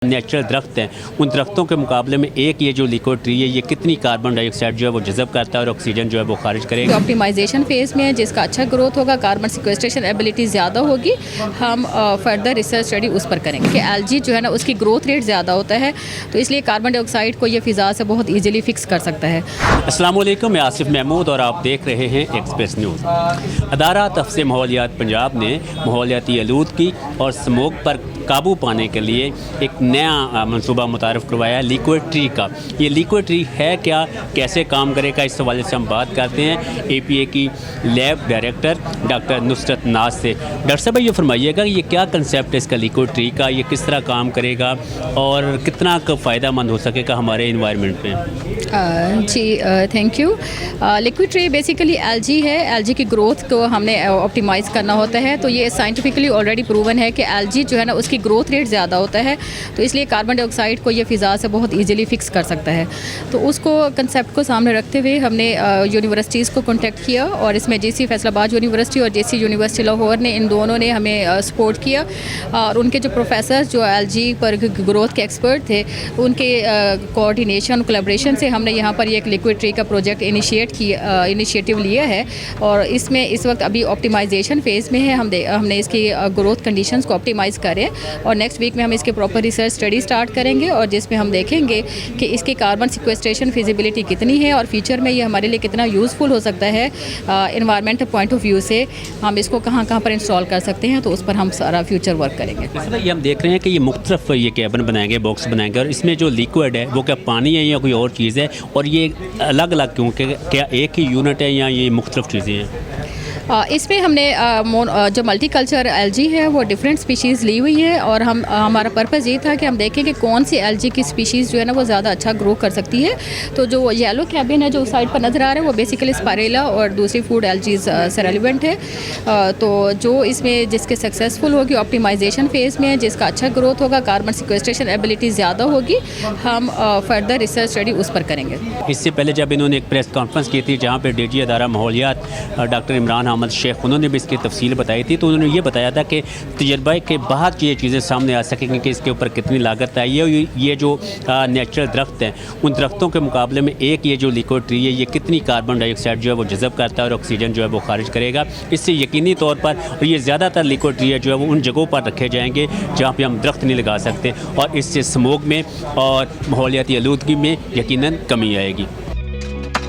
Natural दरख्त हैं, उन दरख्तों के मुकाबले में एक ये जो लिक्विड ट्री है ये कितनी कार्बन डाइऑक्साइड जो है वो जज़ब करता है और ऑक्सीजन जो है वो खारिज करेगा। ऑप्टिमाइजेशन फेज़ में है जिसका अच्छा ग्रोथ होगा, कार्बन सिक्वेस्ट्रेशन एबिलिटी ज़्यादा होगी। हम फर्दर रिसर्च स्टडी उस पर करेंगे कि एलजी जो है ना उसकी ग्रोथ रेट ज़्यादा होता है, तो इसलिए कार्बन डाइऑक्साइड को ये फ़िज़ा से बहुत ईजिली फिक्स कर सकता है। अस्सलाम वालेकुम, मैं आसिफ महमूद और आप देख रहे हैं एक्सप्रेस न्यूज़। अदारा तफ्सीर माहौलियात पंजाब ने माहौलियाती आलूदगी और स्मोक पर काबू पाने के लिए एक नया मंसूबा मुतारफ़ करवाया लिक्विड ट्री का। ये लिक्विड ट्री है क्या, कैसे काम करेगा, इस हवाले से हम बात करते हैं APA की लैब डायरेक्टर डॉक्टर नुसरत नाज से। डॉक्टर साहब ये फरमाइएगा ये क्या कंसेप्ट है इसका लिक्विड ट्री का, ये किस तरह काम करेगा और कितना फ़ायदा मंद हो सकेगा हमारे इन्वायरमेंट में। जी thank you. Liquid tree basically algae है। एलजी की ग्रोथ को हमने ऑप्टिमाइज़ करना होता है, तो ये साइंटिफिकली ऑलरेडी प्रूवन है कि एलजी जो है ना उसकी ग्रोथ रेट ज़्यादा होता है, तो इसलिए कार्बन डाइऑक्साइड को ये फ़िज़ा से बहुत इजीली फिक्स कर सकता है। तो उसको कंसेप्ट को सामने रखते हुए हमने यूनिवर्सिटीज़ को कॉन्टेक्ट किया और इसमें JC फैसलाबाद यूनिवर्सिटी और JC यूनिवर्सिटी लाहौर ने, इन दोनों ने हमें सपोर्ट किया। और उनके जो प्रोफेसर जो एलजी पर ग्रोथ के एक्सपर्ट थे, उनके कोऑर्डिनेशन कोलैबोरेशन से हमने यहाँ पर एक लिक्विड ट्री का प्रोजेक्ट इनिशिएटिव लिया है और इसमें इस वक्त अभी ऑप्टिमाइजेशन फेज़ में है। हमने इसकी ग्रोथ कंडीशंस को ऑप्टिमाइज़ करें और नेक्स्ट वीक में हम इसके प्रॉपर रिसर्च स्टडी स्टार्ट करेंगे और जिसमें हम देखेंगे कि इसकी कार्बन सिक्वेस्ट्रेशन फिजिबिलिटी कितनी है और फ्यूचर में ये हमारे लिए कितना यूज़फुल हो सकता है। इन्वायरमेंट पॉइंट ऑफ व्यू से हम इसको कहाँ पर इंस्टॉल कर सकते हैं, तो उस पर हम सारा फ्यूचर वर्क करेंगे। ये हम देख रहे हैं कि ये मुख्तलिफ ये कैबिन बनाएंगे, बॉक्स बनाएंगे और इसमें जो लिक्विड है वो क्या पानी है या कोई और चीज़ है, और ये अलग अलग क्यों, क्या एक ही यूनिट है या ये मुख्तलिफ चीज़ें हैं? इसमें हमने जो मल्टीकल्चर एलजी है वो डिफरेंट स्पीशीज़ ली हुई है और हमारा पर्पज़ ये था कि हम देखें कि कौन सी एलजी की स्पीशीज़ जो है ना वो ज़्यादा अच्छा ग्रो कर सकती है। तो जो येलो कैबिन है जो उस साइड पर नज़र आ रहा है वो बेसिकली स्पारेला और दूसरी फूड एलजीज से रेलिवेंट है। तो जो इसमें जिसके सक्सेसफुल होगी ऑप्टिमाइजेशन फेज़ में, जिसका अच्छा ग्रोथ होगा, कार्बन सिक्वेस्ट्रेशन एबिलिटी ज़्यादा होगी, हम फर्दर रिसर्च स्टडी उस पर करेंगे। इससे पहले जब इन्होंने एक प्रेस कॉन्फ्रेंस की थी जहाँ पर DG अदारा माहौलियात डॉक्टर इमरान अहमद शेख, उन्होंने भी इसकी तफसील बताई थी, तो उन्होंने ये बताया था कि तजर्बा के बाद ये चीज़ें सामने आ सकेंगी कि इसके ऊपर कितनी लागत आई है। ये जो नेचुरल दरख्त हैं, उन दरख्तों के मुकाबले में एक ये जो लिक्विड ट्री है ये कितनी कार्बन डाइऑक्साइड जो है वो जज़ब करता है और ऑक्सीजन जो है वो खारिज करेगा। इससे यकीनी तौर पर ये ज़्यादातर लिक्विड ट्री है जो है वो उन जगहों पर रखे जाएंगे जहाँ पर हम दरख्त नहीं लगा सकते और इससे स्मोक में और माहौलियाती आलूदगी में यकीनन कमी आएगी।